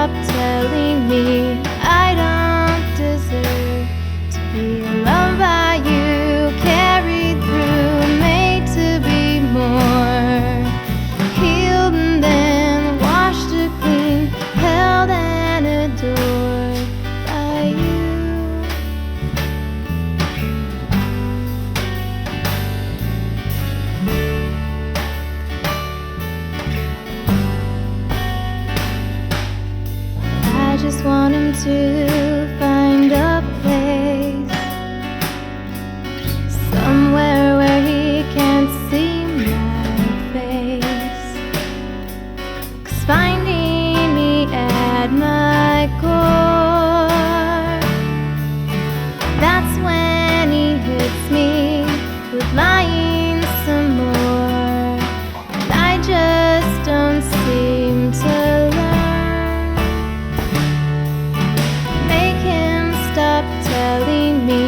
stop telling me I don't deserve to be loved by you, carried through, made to be more, healed and then washed clean, held and adored by you. I just want him to find a place somewhere where he can't see my face, 'cause finding me at my core, that's when he hits me with lying some more, and I just don't seem to learn. Make him stop telling me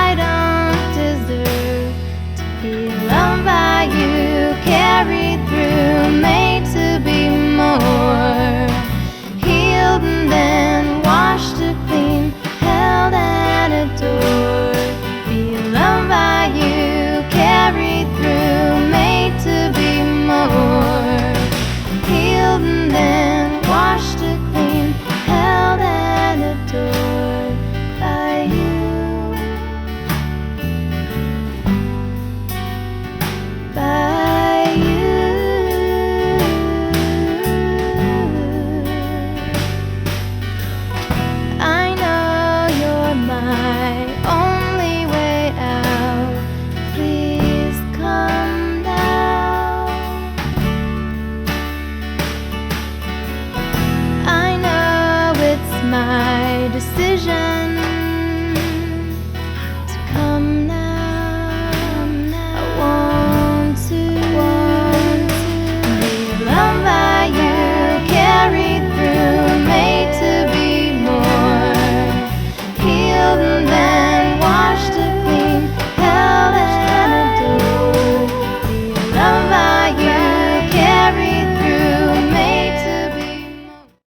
I don't deserve to be loved by you, carried through, made to be more, healed and then washed clean, held and adored. Be loved by you, carried through, made to be more, healed and then washed clean, held and adored by you, by you. I know you're my only way out, please come now. I know it's my decision